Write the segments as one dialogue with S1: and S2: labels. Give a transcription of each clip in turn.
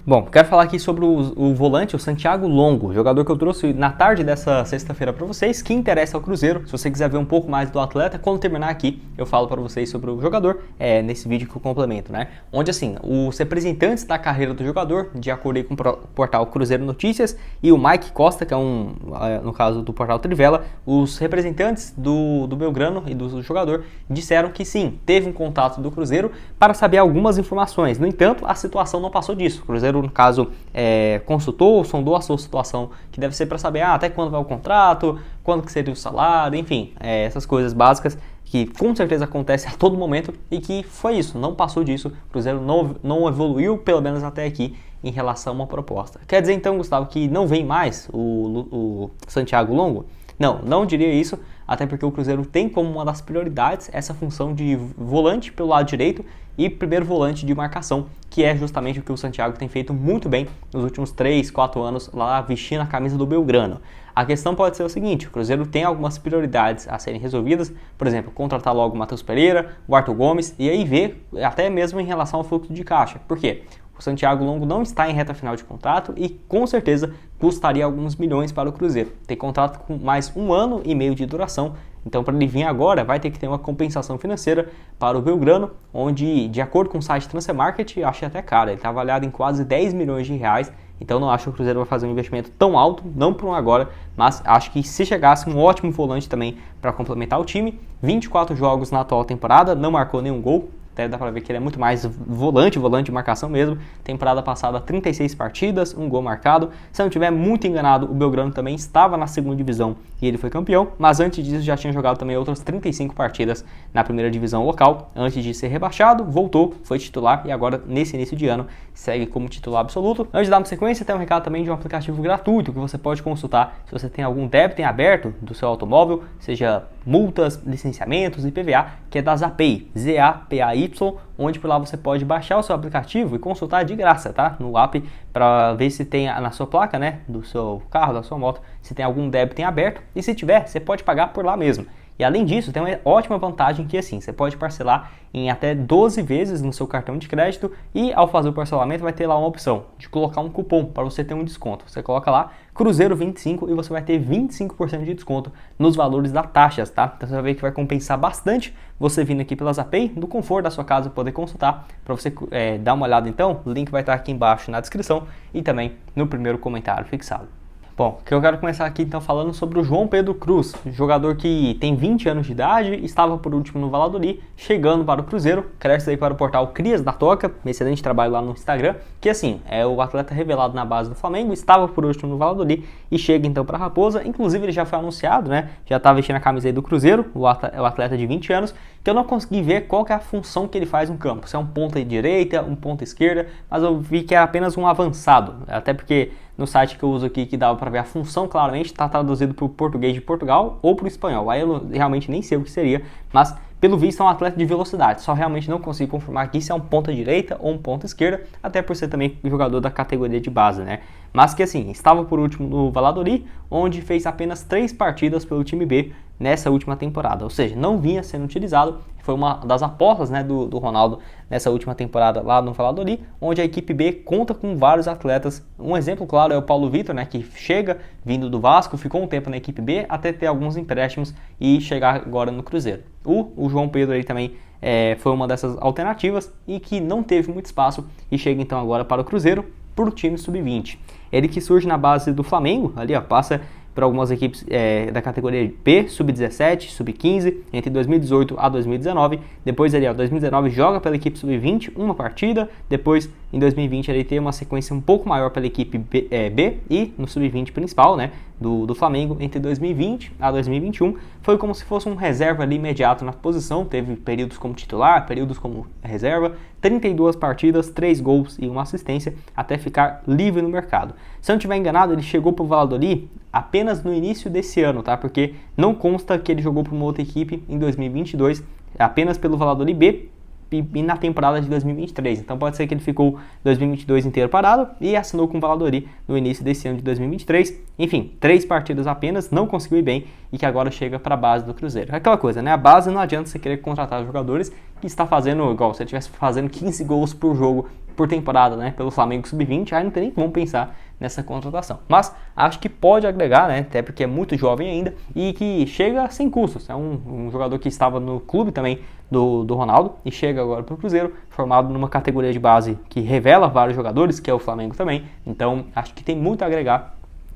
S1: Bom, quero falar aqui sobre o volante, o Santiago Longo, jogador que eu trouxe na tarde dessa sexta-feira para vocês, que interessa ao Cruzeiro. Se você quiser ver um pouco mais do atleta, quando terminar aqui, eu falo para vocês sobre o jogador, nesse vídeo que eu complemento, né? Onde, assim, os representantes da carreira do jogador, de acordo aí com o portal Cruzeiro Notícias, e o Mike Costa, que é no caso do portal Trivela, os representantes do Belgrano e do jogador disseram que sim, teve um contato do Cruzeiro para saber algumas informações. No entanto, a situação não passou disso. O Cruzeiro, no caso, consultou, sondou a sua situação, que deve ser para saber até quando vai o contrato, quando que seria o salário, enfim, essas coisas básicas que com certeza acontece a todo momento, e que foi isso, não passou disso. O Cruzeiro não evoluiu, pelo menos até aqui, em relação a uma proposta. Quer dizer então, Gustavo, que não vem mais o Santiago Longo? Não diria isso, até porque o Cruzeiro tem como uma das prioridades essa função de volante pelo lado direito e primeiro volante de marcação, que é justamente o que o Santiago tem feito muito bem nos últimos 3, 4 anos lá vestindo a camisa do Belgrano. A questão pode ser o seguinte: o Cruzeiro tem algumas prioridades a serem resolvidas, por exemplo, contratar logo o Matheus Pereira, o Arthur Gomes, e aí ver até mesmo em relação ao fluxo de caixa. Por quê? O Santiago Longo não está em reta final de contrato e com certeza custaria alguns milhões para o Cruzeiro. Tem contrato com mais 1 ano e meio de duração, então para ele vir agora vai ter que ter uma compensação financeira para o Belgrano, onde, de acordo com o site Transfer Market, achei até caro, ele está avaliado em quase 10 milhões de reais, então não acho que o Cruzeiro vai fazer um investimento tão alto, não por um agora, mas acho que se chegasse um ótimo volante também para complementar o time. 24 jogos na atual temporada, não marcou nenhum gol. Até dá pra ver que ele é muito mais volante de marcação mesmo. Temporada passada, 36 partidas, 1 gol marcado. Se eu não estiver muito enganado, o Belgrano também estava na segunda divisão e ele foi campeão, mas antes disso já tinha jogado também outras 35 partidas na primeira divisão local. Antes de ser rebaixado, voltou, foi titular e agora, nesse início de ano, segue como titular absoluto. Antes de dar uma sequência, tem um recado também de um aplicativo gratuito que você pode consultar se você tem algum débito em aberto do seu automóvel, seja multas, licenciamentos e IPVA, que é da Zapay, ZAPAY, onde por lá você pode baixar o seu aplicativo e consultar de graça, tá? No app, para ver se tem na sua placa, né, do seu carro, da sua moto, se tem algum débito em aberto, e se tiver, você pode pagar por lá mesmo. E além disso, tem uma ótima vantagem que assim, você pode parcelar em até 12 vezes no seu cartão de crédito e ao fazer o parcelamento vai ter lá uma opção de colocar um cupom para você ter um desconto. Você coloca lá Cruzeiro25 e você vai ter 25% de desconto nos valores das taxas, tá? Então você vai ver que vai compensar bastante você vindo aqui pela Zapay, do conforto da sua casa, poder consultar. Para você dar uma olhada então, o link vai estar aqui embaixo na descrição e também no primeiro comentário fixado. Bom, que eu quero começar aqui então falando sobre o João Pedro Cruz, jogador que tem 20 anos de idade, estava por último no Valladolid, chegando para o Cruzeiro, cresce aí para o portal Crias da Toca, excelente trabalho lá no Instagram, que assim, é o atleta revelado na base do Flamengo, estava por último no Valladolid e chega então para a Raposa. Inclusive ele já foi anunciado, né, já está vestindo a camisa aí do Cruzeiro, o atleta de 20 anos, que eu não consegui ver qual que é a função que ele faz no campo, se é um ponta direita, um ponta esquerda, mas eu vi que é apenas um avançado, até porque no site que eu uso aqui, que dava para ver a função claramente, está traduzido para o português de Portugal ou para o espanhol. Aí eu realmente nem sei o que seria, mas pelo visto é um atleta de velocidade. Só realmente não consigo confirmar aqui se é um ponta direita ou um ponta esquerda, até por ser também jogador da categoria de base, né? Mas que assim, estava por último no Valladolid, onde fez apenas 3 partidas pelo time B nessa última temporada, ou seja, não vinha sendo utilizado. Foi uma das apostas, né, do Ronaldo nessa última temporada lá no Valladolid, onde a equipe B conta com vários atletas. Um exemplo claro é o Paulo Vitor, né, que chega vindo do Vasco, ficou um tempo na equipe B até ter alguns empréstimos e chegar agora no Cruzeiro. O João Pedro aí também foi uma dessas alternativas e que não teve muito espaço e chega então agora para o Cruzeiro por time sub-20. Ele que surge na base do Flamengo, ali ó, passa por algumas equipes da categoria B, sub-17, sub-15, entre 2018 a 2019. Depois ele, 2019, joga pela equipe sub-20, uma partida. Depois, em 2020, ele tem uma sequência um pouco maior pela equipe B e no sub-20 principal, né, do Flamengo. Entre 2020 a 2021, foi como se fosse um reserva ali imediato na posição. Teve períodos como titular, períodos como reserva. 32 partidas, 3 gols e 1 assistência, até ficar livre no mercado. Se eu não estiver enganado, ele chegou para o Valladolid apenas no início desse ano, tá? Porque não consta que ele jogou para uma outra equipe em 2022, apenas pelo Valladolid B e na temporada de 2023. Então pode ser que ele ficou 2022 inteiro parado e assinou com o Valladolid no início desse ano de 2023. Enfim, 3 partidas apenas, não conseguiu ir bem e que agora chega para a base do Cruzeiro. Aquela coisa, né? A base não adianta você querer contratar jogadores que está fazendo igual se você estivesse fazendo 15 gols por jogo por temporada, né, pelo Flamengo Sub-20, aí não tem nem como pensar nessa contratação. Mas acho que pode agregar, né, até porque é muito jovem ainda e que chega sem custos. É um jogador que estava no clube também do Ronaldo e chega agora para o Cruzeiro, formado numa categoria de base que revela vários jogadores, que é o Flamengo também. Então acho que tem muito a agregar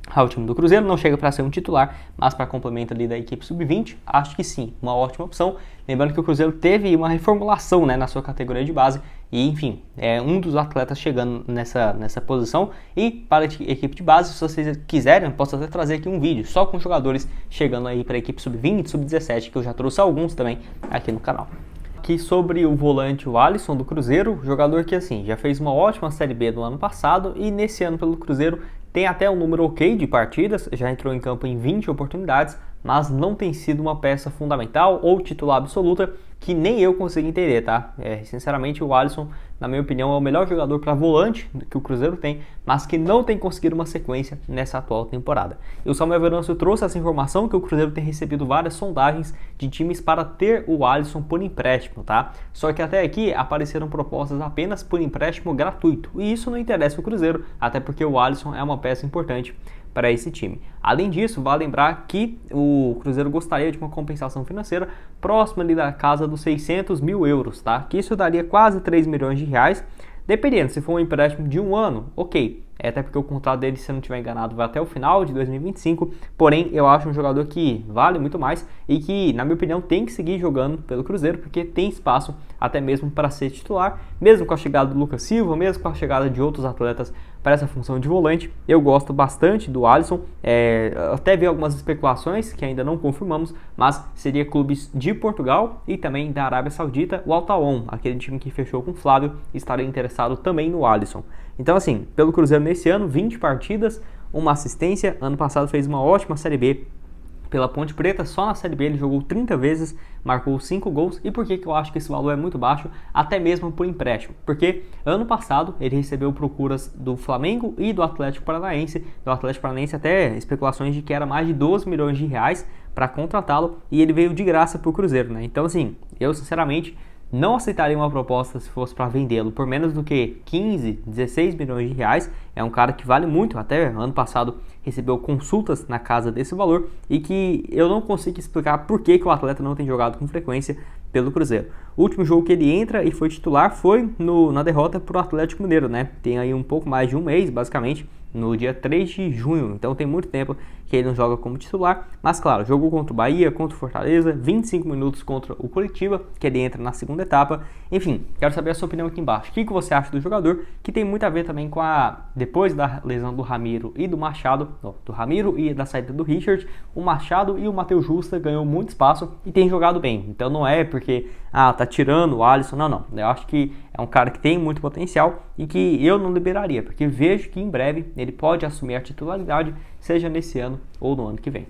S1: ao time do Cruzeiro. Não chega para ser um titular, mas para complemento ali da equipe sub-20, acho que sim, uma ótima opção. Lembrando que o Cruzeiro teve uma reformulação, né, na sua categoria de base e, enfim, é um dos atletas chegando nessa posição. E para a equipe de base, se vocês quiserem, eu posso até trazer aqui um vídeo só com jogadores chegando aí para a equipe sub-20, sub-17, que eu já trouxe alguns também aqui no canal. Aqui sobre o volante, o Alisson do Cruzeiro, jogador que assim já fez uma ótima Série B no ano passado e nesse ano pelo Cruzeiro tem até um número ok de partidas, já entrou em campo em 20 oportunidades, mas não tem sido uma peça fundamental ou titular absoluta que nem eu consigo entender, tá? Sinceramente, o Alisson, na minha opinião, é o melhor jogador para volante que o Cruzeiro tem, mas que não tem conseguido uma sequência nessa atual temporada. E o Samuel Venâncio trouxe essa informação que o Cruzeiro tem recebido várias sondagens de times para ter o Alisson por empréstimo, tá? Só que até aqui apareceram propostas apenas por empréstimo gratuito, e isso não interessa o Cruzeiro, até porque o Alisson é uma peça importante para esse time. Além disso, vale lembrar que o Cruzeiro gostaria de uma compensação financeira próxima ali da casa dos 600 mil euros, tá? Que isso daria quase 3 milhões de reais, dependendo, se for um empréstimo de um ano, ok. Até porque o contrato dele, se eu não estiver enganado, vai até o final de 2025, porém eu acho um jogador que vale muito mais e que, na minha opinião, tem que seguir jogando pelo Cruzeiro, porque tem espaço até mesmo para ser titular, mesmo com a chegada do Lucas Silva, mesmo com a chegada de outros atletas para essa função de volante. Eu gosto bastante do Alisson, até vi algumas especulações que ainda não confirmamos, mas seria clubes de Portugal e também da Arábia Saudita. O Al Tawon, aquele time que fechou com o Flávio, estaria interessado também no Alisson. Então assim, pelo Cruzeiro nesse ano, 20 partidas, uma assistência. Ano passado fez uma ótima Série B pela Ponte Preta, só na Série B ele jogou 30 vezes, marcou 5 gols. E por que eu acho que esse valor é muito baixo, até mesmo por empréstimo? Porque ano passado ele recebeu procuras do Flamengo e do Atlético Paranaense. Do Atlético Paranaense até especulações de que era mais de 12 milhões de reais para contratá-lo, e ele veio de graça para o Cruzeiro, né? Então assim, eu sinceramente não aceitaria uma proposta se fosse para vendê-lo por menos do que 15, 16 milhões de reais. É um cara que vale muito, até ano passado recebeu consultas na casa desse valor, e que eu não consigo explicar por que o atleta não tem jogado com frequência pelo Cruzeiro. O último jogo que ele entra e foi titular foi na derrota para o Atlético Mineiro, né? Tem aí um pouco mais de um mês, basicamente, no dia 3 de junho, então tem muito tempo que ele não joga como titular, mas claro, jogou contra o Bahia, contra o Fortaleza, 25 minutos contra o Coritiba, que ele entra na segunda etapa. Enfim, quero saber a sua opinião aqui embaixo. O que você acha do jogador, que tem muito a ver também com depois da lesão do Ramiro e do Machado, do Ramiro e da saída do Richard, o Machado e o Matheus Justa ganhou muito espaço e tem jogado bem. Então não é porque tá tirando o Alisson, não. Eu acho que é um cara que tem muito potencial e que eu não liberaria, porque vejo que em breve ele pode assumir a titularidade, seja nesse ano ou no ano que vem.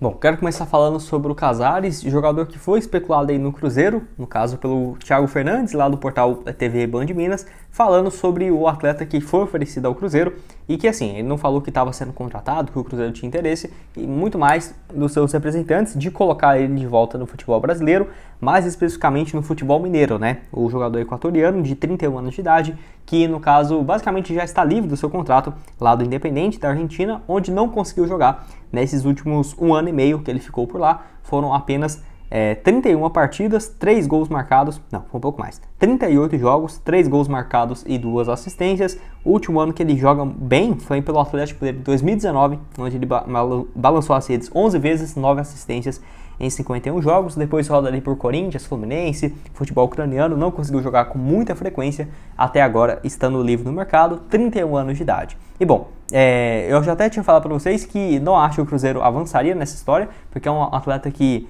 S1: Bom, quero começar falando sobre o Casares, jogador que foi especulado aí no Cruzeiro, no caso pelo Thiago Fernandes, lá do portal TV Band Minas, falando sobre o atleta que foi oferecido ao Cruzeiro e que assim, ele não falou que estava sendo contratado, que o Cruzeiro tinha interesse, e muito mais dos seus representantes de colocar ele de volta no futebol brasileiro, mais especificamente no futebol mineiro, né? O jogador equatoriano de 31 anos de idade, que no caso basicamente já está livre do seu contrato lá do Independente da Argentina, onde não conseguiu jogar nesses últimos 1 ano e meio que ele ficou por lá. Foram apenas 31 partidas, 3 gols marcados, não, foi um pouco mais, 38 jogos, 3 gols marcados e 2 assistências. O último ano que ele joga bem foi pelo Atlético de 2019, onde ele balançou as redes 11 vezes, 9 assistências em 51 jogos. Depois roda ali por Corinthians, Fluminense, futebol ucraniano, não conseguiu jogar com muita frequência, até agora estando livre no mercado, 31 anos de idade. E bom, eu já até tinha falado para vocês que não acho que o Cruzeiro avançaria nessa história, porque é um atleta que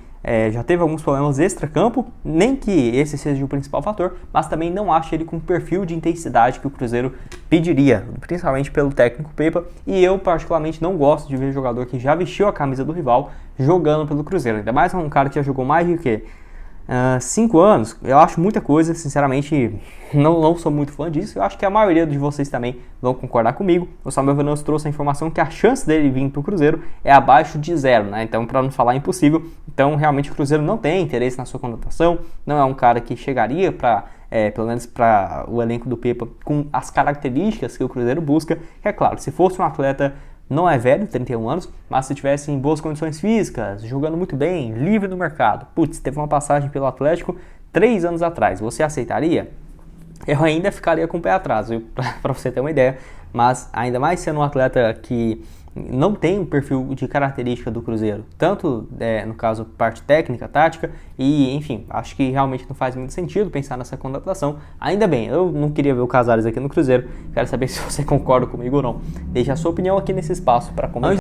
S1: já teve alguns problemas extra-campo, nem que esse seja o principal fator, mas também não acho ele com o perfil de intensidade que o Cruzeiro pediria, principalmente pelo técnico Pepa, e eu particularmente não gosto de ver jogador que já vestiu a camisa do rival jogando pelo Cruzeiro, ainda mais um cara que já jogou mais de 5 anos, eu acho muita coisa, sinceramente não sou muito fã disso. Eu acho que a maioria de vocês também vão concordar comigo. O Samuel Venâncio trouxe a informação que a chance dele vir para o Cruzeiro é abaixo de 0, né? Então, para não falar impossível, então realmente o Cruzeiro não tem interesse na sua contratação, não é um cara que chegaria para pelo menos para o elenco do Pepa, com as características que o Cruzeiro busca. É claro, se fosse um atleta, não é velho, 31 anos, mas se tivesse em boas condições físicas, jogando muito bem, livre no mercado, putz, teve uma passagem pelo Atlético 3 anos atrás, você aceitaria? Eu ainda ficaria com o pé atrás, para você ter uma ideia, mas ainda mais sendo um atleta que não tem o perfil de característica do Cruzeiro, tanto no caso parte técnica, tática, e enfim, acho que realmente não faz muito sentido pensar nessa contratação. Ainda bem, eu não queria ver o Casares aqui no Cruzeiro, quero saber se você concorda comigo ou não. Deixe a sua opinião aqui nesse espaço para comentar.